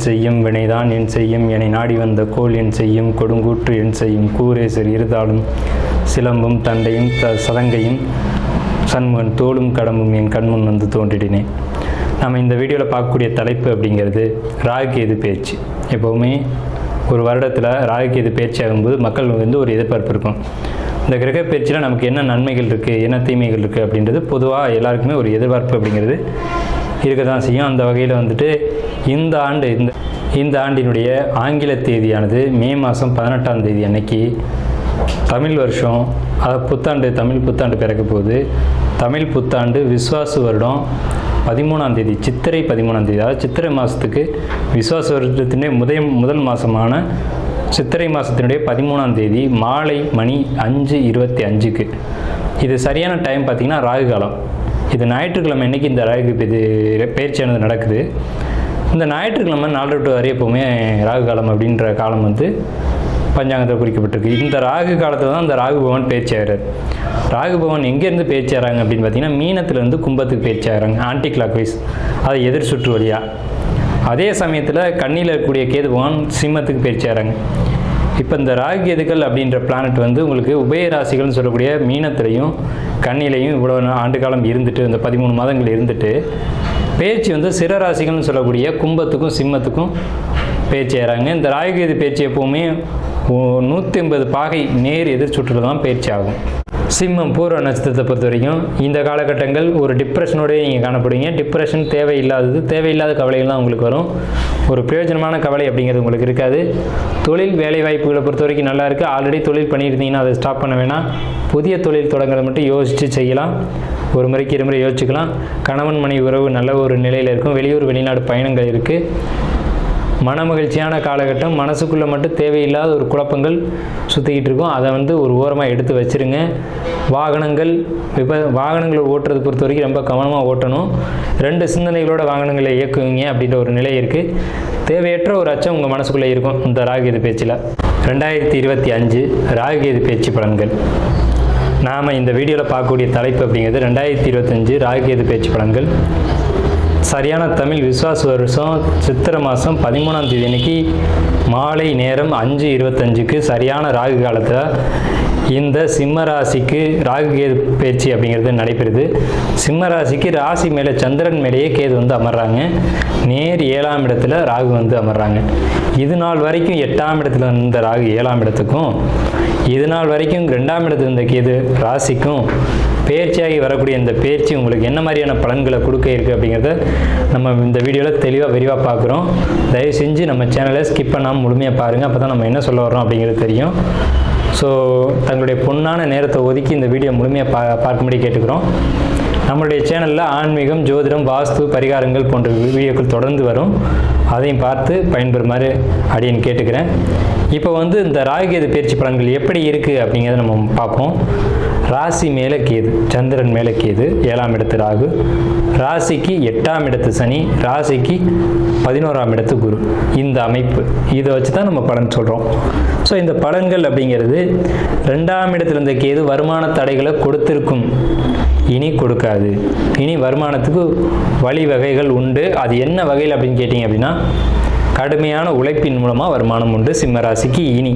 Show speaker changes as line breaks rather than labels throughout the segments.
செய்யும் வினைதான் என் செய்யும் என்னை நாடி வந்த கோல் என் செய்யும் கொடுங்கூற்று என் செய்யும் கூரேசர் இருதாலும் சிலம்பும் தண்டையும் சதங்கையும் சண்முகன் தோளும் கடம்பும் என் கண்முன் வந்து தோன்றிடினேன். நம்ம இந்த வீடியோவில் பார்க்கக்கூடிய தலைப்பு அப்படிங்கிறது ராகுகேது பயிற்சி. எப்போவுமே ஒரு வருடத்தில் ராகுகேது பயிற்சி ஆகும்போது மக்கள் வந்து ஒரு எதிர்பார்ப்பு இருக்கும். இந்த கிரக பயிற்சியில் நமக்கு என்ன நன்மைகள் இருக்குது, என்ன தீமைகள் இருக்குது அப்படின்றது பொதுவாக எல்லாருக்குமே ஒரு எதிர்பார்ப்பு அப்படிங்கிறது இருக்க தான் செய்யும். அந்த வகையில் வந்துட்டு இந்த ஆண்டினுடைய ஆங்கில தேதியானது மே மாதம் 18ஆம் தேதி அன்னைக்கு தமிழ் வருஷம், அதாவது தமிழ் புத்தாண்டு பிறக்க போகுது. தமிழ் புத்தாண்டு விஸ்வாசு வருடம் 13ஆம் தேதி, சித்திரை 13ஆம் தேதி, அதாவது சித்திரை மாதத்துக்கு விஸ்வாச வருடத்தினுடைய முதல் மாதமான சித்திரை மாதத்தினுடைய 13ஆம் தேதி மாலை மணி 5:25க்கு. இது சரியான டைம் பார்த்திங்கன்னா ராகு காலம். இது ஞாயிற்றுக்கிழமை அன்றைக்கி இந்த ராகு பயிற்சியானது நடக்குது. இந்த ஞாயிற்றுக்கிழமை 4 to 6 எப்போவுமே ராகு காலம் அப்படின்ற காலம் வந்து பஞ்சாங்கத்தில் குறிக்கப்பட்டிருக்கு. இந்த ராகு காலத்தில் தான் இந்த ராகு பகவான் பயிற்சி ஆகிறார். ராகு பகவான் எங்கேருந்து பயிற்சி ஆகிறாங்க அப்படின்னு பார்த்தீங்கன்னா மீனத்துலேருந்து கும்பத்துக்கு பயிற்சி ஆகிறாங்க, ஆன்டி கிளாக் வைஸ், அதை எதிர் சுற்று வழியாக. அதே சமயத்தில் கண்ணியில் இருக்கக்கூடிய கேது பகவான் சிம்மத்துக்கு பயிற்சி ஆகிறாங்க. இப்போ இந்த ராகு கேதுக்கள் அப்படின்ற பிளானட் வந்து உங்களுக்கு உபய ராசிகள்னு சொல்லக்கூடிய மீனத்திலையும் கண்ணிலையும் இவ்வளோ ஆண்டு காலம் இருந்துட்டு, இந்த 13 மாதங்கள் இருந்துட்டு பயிற்சி வந்து சிற ராசிகள்னு சொல்லக்கூடிய கும்பத்துக்கும் சிம்மத்துக்கும் பயிற்சி ஆகிறாங்க. இந்த ராகு கேது பயிற்சி எப்போவுமே 180 பாகை நேர் எதிர் சுற்றில் தான் பயிற்சி ஆகும். சிம்மம் பூர்வ நட்சத்திரத்தை பொறுத்த வரைக்கும் இந்த காலகட்டங்கள் ஒரு டிப்ரெஷனோடய நீங்கள் காணப்படுவீங்க. டிப்ரெஷன் தேவையில்லாத கவலைகள் தான் உங்களுக்கு வரும். ஒரு பிரயோஜனமான கவலை அப்படிங்கிறது உங்களுக்கு இருக்காது. தொழில் வேலை வாய்ப்புகளை பொறுத்த வரைக்கும் நல்லா இருக்குது. ஆல்ரெடி தொழில் பண்ணியிருந்தீங்கன்னா அதை ஸ்டாப் பண்ண வேணாம். புதிய தொழில் தொடங்குறத மட்டும் யோசித்து செய்யலாம். ஒரு முறைக்கு 2 முறை யோசிச்சுக்கலாம். கணவன் மனைவி உறவு நல்ல ஒரு நிலையில் இருக்கும். வெளியூர் வெளிநாடு பயணங்கள் இருக்குது. மன மகிழ்ச்சியான காலகட்டம். மனசுக்குள்ளே மட்டும் தேவையில்லாத ஒரு குழப்பங்கள் சுற்றிக்கிட்டு இருக்கும். அதை வந்து ஒரு ஓரமாக எடுத்து வச்சுருங்க. வாகனங்கள் ஓட்டுறது பொறுத்த வரைக்கும் ரொம்ப கவனமாக ஓட்டணும். 2 சிந்தனைகளோட வாகனங்களை இயக்குவீங்க அப்படின்ற ஒரு நிலை இருக்குது. தேவையற்ற ஒரு அச்சம் உங்கள் மனசுக்குள்ளே இருக்கும் இந்த ராகுகேது பேச்சில். 2025 ராகுகேது பேச்சு பலன்கள். நாம் இந்த வீடியோவில் பார்க்கக்கூடிய தலைப்பு அப்படிங்கிறது 2025 ராகுகேது பேச்சு பலன்கள். சரியான தமிழ் விஸ்வாச வருஷம் சித்திரை மாதம் 13ஆம் தேதி அன்னைக்கு மாலை நேரம் 5:25க்கு சரியான ராகு காலத்தில் இந்த சிம்ம ராசிக்கு ராகுகேது பயிற்சி அப்படிங்கிறது நடைபெறுது. சிம்ம ராசிக்கு ராசி மேலே சந்திரன் மேலேயே கேது வந்து அமர்றாங்க. நேர் 7ஆம் இடத்துல ராகு வந்து அமர்றாங்க. இது நாள் வரைக்கும் 8ஆம் இடத்துல இருந்த ராகு 7ஆம் இடத்துக்கும், இது நாள் வரைக்கும் 2ஆம் இடத்துல இருந்த கேது ராசிக்கும் பயிற்சியாகி வரக்கூடிய இந்த பயிற்சி உங்களுக்கு என்ன மாதிரியான பலன்களை கொடுக்க இருக்குது அப்படிங்கிறத நம்ம இந்த வீடியோவில் விரிவாக பார்க்குறோம். தயவு செஞ்சு நம்ம சேனலை ஸ்கிப் பண்ணாமல் முழுமையாக பாருங்கள். அப்போ தான் நம்ம என்ன சொல்ல வரோம் அப்படிங்கிறது தெரியும். ஸோ தங்களுடைய பொன்னான நேரத்தை ஒதுக்கி இந்த வீடியோ முழுமையாக பார்க்கும்படி கேட்டுக்கிறோம். நம்மளுடைய சேனலில் ஆன்மீகம், ஜோதிடம், வாஸ்து, பரிகாரங்கள் போன்ற வீடியோக்கள் தொடர்ந்து வரும். அதையும் பார்த்து பயன்பெறுமாறு அடியேன் கேட்டுக்கிறேன். இப்போ வந்து இந்த ராகுகேது பயிற்சி பலன்கள் எப்படி இருக்குது அப்படிங்கிறத நம்ம பார்ப்போம். ராசி மேலே கேது, சந்திரன் மேலே கேது, 7ஆம் இடத்து ராகு, ராசிக்கு 8ஆம் இடத்து சனி, ராசிக்கு 11ஆம் இடத்து குரு. இந்த அமைப்பு இதை வச்சு தான் நம்ம பலன் சொல்கிறோம். ஸோ இந்த பலன்கள் அப்படிங்கிறது 2ஆம் இடத்துல இருந்த கேது வருமான தடைகளை கொடுத்திருக்கும், இனி கொடுக்காது. இனி வருமானத்துக்கு வழிவகைகள் உண்டு. அது என்ன வகையில் அப்படின்னு கேட்டிங்க அப்படின்னா, கடுமையான உழைப்பின் மூலமாக வருமானம் உண்டு. சிம்ம ராசிக்கு இனி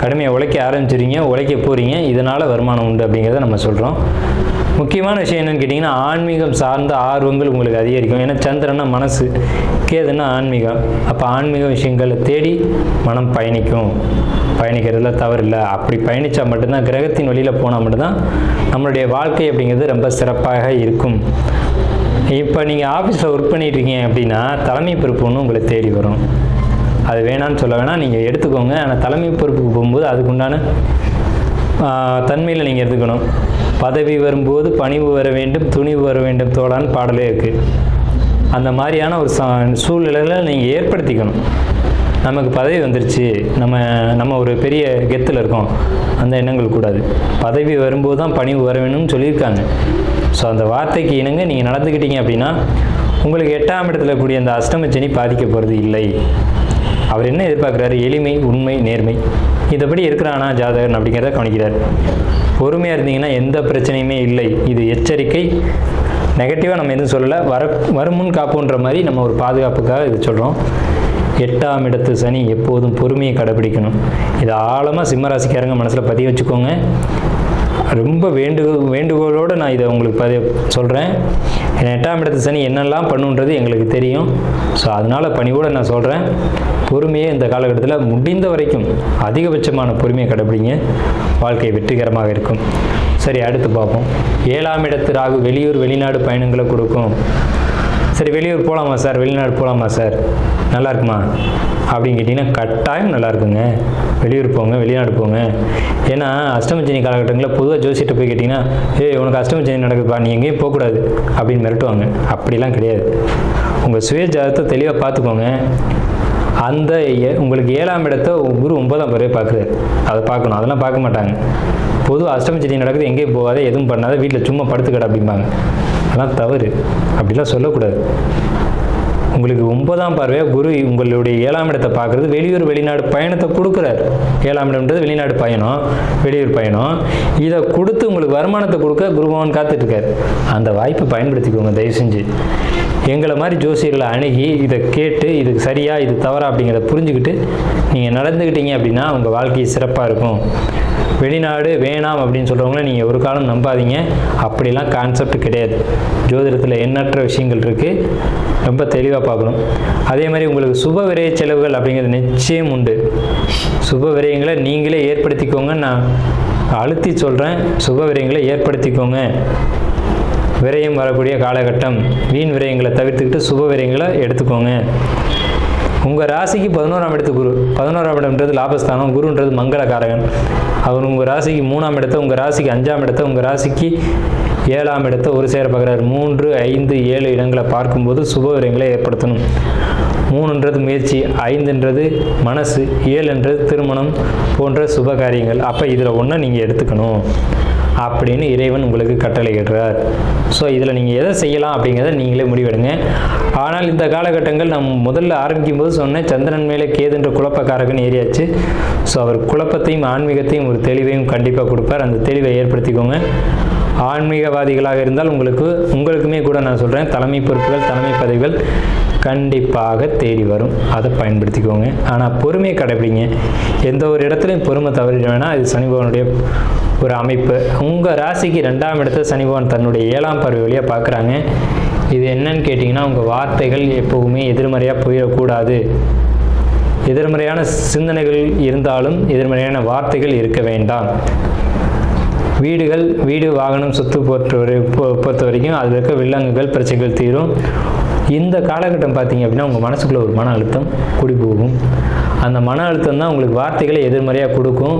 கடுமையாக உழைக்க ஆரம்பிச்சிருங்க, உழைக்க போகிறீங்க, இதனால் வருமானம் உண்டு அப்படிங்கிறத நம்ம சொல்கிறோம். முக்கியமான விஷயம் என்னென்னு கேட்டிங்கன்னா, ஆன்மீகம் சார்ந்த ஆர்வங்கள் உங்களுக்கு அதிகரிக்கும். ஏன்னா சந்திரன்னா மனசு, கேதுன்னா ஆன்மீகம். அப்போ ஆன்மீக விஷயங்களை தேடி மனம் பயணிக்கிறதுல தவறில்லை. அப்படி பயணித்தா மட்டும்தான், கிரகத்தின் வழியில் போனால் மட்டும்தான் நம்மளுடைய வாழ்க்கை அப்படிங்கிறது ரொம்ப சிறப்பாக இருக்கும். இப்போ நீங்கள் ஆஃபீஸில் ஒர்க் பண்ணிகிட்ருக்கீங்க அப்படின்னா தலைமை பொறுப்பு ஒன்று உங்களை தேடி வரும். அது வேணான்னு சொல்ல வேணாம், நீங்கள் எடுத்துக்கோங்க. ஆனால் தலைமை பொறுப்புக்கு போகும்போது அதுக்குண்டான தன்மையில் நீங்கள் எடுத்துக்கணும். பதவி வரும்போது பணிவு வர வேண்டும், துணிவு வர வேண்டும் தோழான்னு பாடலே இருக்குது. அந்த மாதிரியான ஒரு சூழ்நிலையில் நீங்கள் ஏற்படுத்திக்கணும். நமக்கு பதவி வந்துருச்சு, நம்ம ஒரு பெரிய கெத்தில் இருக்கோம், அந்த எண்ணங்கள் கூடாது. பதவி வரும்போது தான் பணிவு வர வேணும்னு சொல்லியிருக்காங்க. ஸோ அந்த வார்த்தைக்கு இணங்க நீங்கள் நடந்துக்கிட்டீங்க அப்படின்னா உங்களுக்கு 8ஆம் இடத்துல கூடிய அந்த அஷ்டமச்சனி பாதிக்க போகிறது இல்லை. அவர் என்ன எதிர்பார்க்குறாரு? எளிமை, உண்மை, நேர்மை. இதைப்படி இருக்கிறானா ஜாதகன் அப்படிங்கிறத கவனிக்கிறார். பொறுமையாக இருந்தீங்கன்னா எந்த பிரச்சனையுமே இல்லை. இது எச்சரிக்கை. நெகட்டிவாக நம்ம எதுவும் சொல்லலை, வருமுன் காப்புன்ற மாதிரி நம்ம ஒரு பாதுகாப்புக்காக இது சொல்கிறோம். 8ஆம் இடத்து சனி எப்போதும் பொறுமையை கடைபிடிக்கணும். இதை ஆழமாக சிம்மராசிக்காரங்க மனசில் பதிய வச்சுக்கோங்க. ரொம்ப வேண்டுகோளோடு நான் இதை உங்களுக்கு சொல்கிறேன். ஏன்னா 8ஆம் இடத்து சனி என்னெல்லாம் பண்ணுன்றது எங்களுக்கு தெரியும். ஸோ அதனால் பணிவோடு நான் சொல்கிறேன், பொறுமையை இந்த காலகட்டத்தில் முடிந்த வரைக்கும் அதிகபட்சமான பொறுமையை கடைபிடிங்க, வாழ்க்கை வெற்றிகரமாக இருக்கும். சரி, அடுத்து பார்ப்போம். 7ஆம் இடத்து ராகு வெளியூர் வெளிநாடு பயணங்களை கொடுக்கும். சரி, வெளியூர் போகலாமா சார், வெளிநாடு போகலாமா சார், நல்லா இருக்குமா அப்படின்னு கேட்டிங்கன்னா கட்டாயம் நல்லா இருக்குங்க. வெளியூர் போங்க, வெளிநாடு போங்க. ஏன்னா அஷ்டமச்சனி காலகட்டங்களில் பொதுவாக ஜோசியிட்ட போய் கேட்டிங்கன்னா, உனக்கு அஷ்டமச்சனி நடக்குதுப்பா, நீ எங்கேயும் போகக்கூடாது அப்படின்னு மிரட்டுவாங்க. அப்படிலாம் கிடையாது. உங்கள் சுய ஜாதகத்தை தெளிவாக பார்த்துக்கோங்க. அந்த உங்களுக்கு 7ஆம் இடத்தை குரு 9ஆம் பிறகு பார்க்குறாரு, அதை பார்க்கணும். அதெல்லாம் பார்க்க மாட்டாங்க. பொதுவாக அஷ்டமச்சனி நடக்குது, எங்கேயும் போகாத, எதுவும் பண்ணாத, வீட்டில் சும்மா படுத்துக்கடை அப்படிம்பாங்க. அதெல்லாம் தவறு, அப்படிலாம் சொல்லக்கூடாது. உங்களுக்கு 9ஆம் பார்வையாக குரு உங்களுடைய 7ஆம் இடத்தை பார்க்குறது வெளியூர் வெளிநாடு பயணத்தை கொடுக்குறாரு. 7ஆம் இடம்ன்றது வெளிநாடு பயணம், வெளியூர் பயணம். இதை கொடுத்து உங்களுக்கு வருமானத்தை கொடுக்க குரு பகவான் காத்துட்ருக்காரு. அந்த வாய்ப்பை பயன்படுத்திக்கோங்க தயவு செஞ்சு. எங்களை மாதிரி ஜோசியர்களை அணுகி இதை கேட்டு இது சரியா இது தவறா அப்படிங்கிறத புரிஞ்சுக்கிட்டு நீங்கள் நடந்துக்கிட்டீங்க அப்படின்னா உங்கள் வாழ்க்கை சிறப்பாக இருக்கும். வெளிநாடு வேணாம் அப்படின்னு சொல்கிறவங்கள நீங்கள் ஒரு காலம் நம்பாதீங்க. அப்படிலாம் கான்செப்ட் கிடையாது. ஜோதிடத்தில் எண்ணற்ற விஷயங்கள் இருக்குது, ரொம்ப தெளிவாக பார்க்கணும். அதே மாதிரி உங்களுக்கு சுப விரய செலவுகள் அப்படிங்கிறது நிச்சயம் உண்டு. சுப விரயங்களை நீங்களே ஏற்படுத்திக்கோங்க. நான் அழுத்தி சொல்கிறேன், சுப விரயங்களை ஏற்படுத்திக்கோங்க. விரயம் வரக்கூடிய காலகட்டம், வீண் விரயங்களை தவிர்த்துக்கிட்டு சுப விரயங்களை எடுத்துக்கோங்க. உங்கள் ராசிக்கு 11ஆம் இடத்து குரு, 11ஆம் இடம்ன்றது லாபஸ்தானம், குருன்றது மங்களகாரகன். அவர் உங்கள் ராசிக்கு 3ஆம் இடத்தை, உங்கள் ராசிக்கு 5ஆம் இடத்தை, உங்கள் ராசிக்கு 7ஆம் இடத்தை ஒரு சேர பார்க்குறாரு. 3, 5, 7 இடங்களை பார்க்கும்போது சுப விரயங்களை ஏற்படுத்தணும். 3ன்றது முயற்சி, 5ன்றது மனசு, 7ன்றது திருமணம் போன்ற சுப காரியங்கள். அப்போ இதில் ஒன்றை நீங்கள் எடுத்துக்கணும் அப்படின்னு இறைவன் உங்களுக்கு கட்டளையிடுறார். ஸோ இதில் நீங்கள் எதை செய்யலாம் அப்படிங்கிறத நீங்களே முடிவெடுங்க. ஆனால் இந்த காலகட்டங்கள் நான் முதல்ல ஆரம்பிக்கும் போது சொன்னேன், சந்திரன் மேலே கேதுன்ற குழப்பக்காரகன் ஏறியாச்சு. ஸோ அவர் குழப்பத்தையும் ஆன்மீகத்தையும் ஒரு தெளிவையும் கண்டிப்பாக கொடுப்பார். அந்த தெளிவை ஏற்படுத்திக்கோங்க. ஆன்மீகவாதிகளாக இருந்தால் உங்களுக்குமே கூட நான் சொல்கிறேன், தலைமை பொறுப்புகள், தலைமை பதவிகள் கண்டிப்பாக தேடி வரும். அதை பயன்படுத்திக்கோங்க. ஆனால் பொறுமையை கடைபிடிங்க. எந்த ஒரு இடத்துலையும் பொறுமை தவறிட வேணாம். இது சனி பகவானுடைய ஒரு அமைப்பு. உங்கள் ராசிக்கு 2ஆம் இடத்தை சனி பகவான் தன்னுடைய 7ஆம் பார்வை வழியாக பார்க்குறாங்க. இது என்னன்னு கேட்டிங்கன்னா, உங்கள் வார்த்தைகள் எப்போவுமே எதிர்மறையாக போயிடக்கூடாது. எதிர்மறையான சிந்தனைகள் இருந்தாலும் எதிர்மறையான வார்த்தைகள் இருக்க வேண்டாம். வீடு வாகனம் சொத்து பொறுத்த வரைக்கும் அதில் இருக்க வில்லங்குகள் பிரச்சனைகள் தீரும். இந்த காலகட்டம் பார்த்தீங்க அப்படின்னா உங்கள் மனசுக்குள்ளே ஒரு மன அழுத்தம் கூடி போகும். அந்த மன அழுத்தம் தான் உங்களுக்கு வார்த்தைகளை எதிர்மறையாக கொடுக்கும்.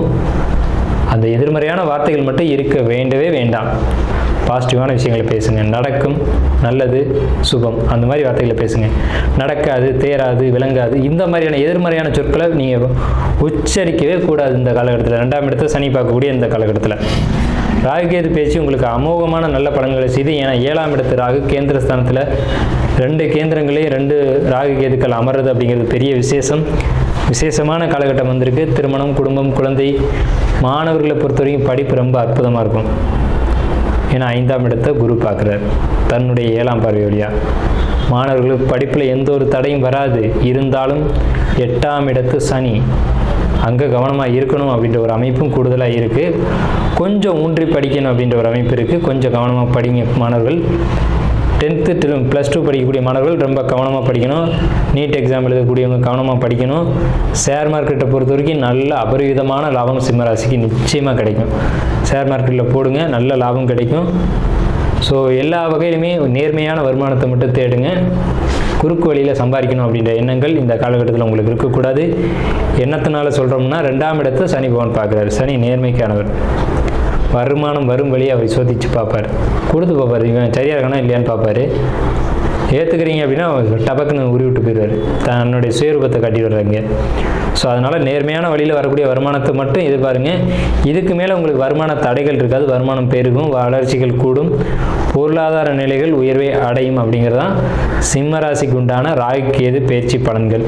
அந்த எதிர்மறையான வார்த்தைகள் மட்டும் இருக்க வேண்டவே வேண்டாம். பாசிட்டிவான விஷயங்களை பேசுங்க. நடக்கும், நல்லது, சுபம், அந்த மாதிரி வார்த்தைகளை பேசுங்க. நடக்காது, தேராது, விளங்காது, இந்த மாதிரியான எதிர்மறையான சொற்களை நீங்கள் உச்சரிக்கவே கூடாது இந்த காலகட்டத்தில். 2ஆம் இடத்தை சனி பார்க்கக்கூடிய இந்த காலகட்டத்தில் ராகுகேது பேச்சு உங்களுக்கு அமோகமான நல்ல பலன்களை செய்து. ஏன்னா 7ஆம் இடத்து ராகு கேந்திரஸ்தானத்தில் 2 கேந்திரங்களையும் 2 ராகு கேதுக்கள் அமர்றது அப்படிங்கிறது பெரிய விசேஷமான காலகட்டம் வந்திருக்கு. திருமணம், குடும்பம், குழந்தை, மாணவர்களை பொறுத்த வரைக்கும் படிப்பு ரொம்ப அற்புதமாக இருக்கும். ஏன்னா 5ஆம் இடத்தை குரு பார்க்குறார் தன்னுடைய 7ஆம் பார்வை வழியாக. மாணவர்களுக்கு படிப்பில் எந்த ஒரு தடையும் வராது. இருந்தாலும் 8ஆம் இடத்து சனி, அங்கே கவனமாக இருக்கணும் அப்படின்ற ஒரு அமைப்பும் கூடுதலாக இருக்குது. கொஞ்சம் ஊன்றி படிக்கணும் அப்படின்ற ஒரு அமைப்பு இருக்குது. கொஞ்சம் கவனமாக படிங்க மாணவர்கள். 10th +2 படிக்கக்கூடிய மாணவர்கள் ரொம்ப கவனமாக படிக்கணும். நீட் எக்ஸாம் எழுதக்கூடியவங்க கவனமாக படிக்கணும். ஷேர் மார்க்கெட்டை பொறுத்த வரைக்கும் நல்ல அபரிவிதமான லாபம் சிம்மராசிக்கு நிச்சயமாக கிடைக்கும். ஷேர் மார்க்கெட்டில் போடுங்க, நல்ல லாபம் கிடைக்கும். ஸோ எல்லா வகையிலுமே நேர்மையான வருமானத்தை மட்டும் தேடுங்க. குறுக்கு வழியில் சம்பாதிக்கணும் அப்படின்ற எண்ணங்கள் இந்த காலகட்டத்தில் உங்களுக்கு இருக்கக்கூடாது. எண்ணத்தினால சொல்கிறோம்னா 2ஆம் இடத்தை சனி பகவான் பார்க்குறாரு. சனி நேர்மைக்கானவர். வருமானம் வரும் வழியை அவர் சோதித்து பார்ப்பார், கொடுத்து பார்ப்பார். இவன் சரியாக இருக்கானா இல்லையான்னு பார்ப்பார். ஏற்றுக்கிறீங்க அப்படின்னா டபக்குன்னு உருவிட்டு போயிடுவார், தன்னுடைய சுயரூபத்தை காட்டி விடுறாங்க. ஸோ அதனால் நேர்மையான வழியில் வரக்கூடிய வருமானத்தை மட்டும் எதிர்பாருங்க. இதுக்கு மேலே உங்களுக்கு வருமான தடைகள் இருக்காது. வருமானம் பெருகும், வளர்ச்சிகள் கூடும், பொருளாதார நிலைகள் உயர்வை அடையும். அப்படிங்கிறதான் சிம்ம ராசிக்கு உண்டான ராகு கேது பயிற்சி பலன்கள்.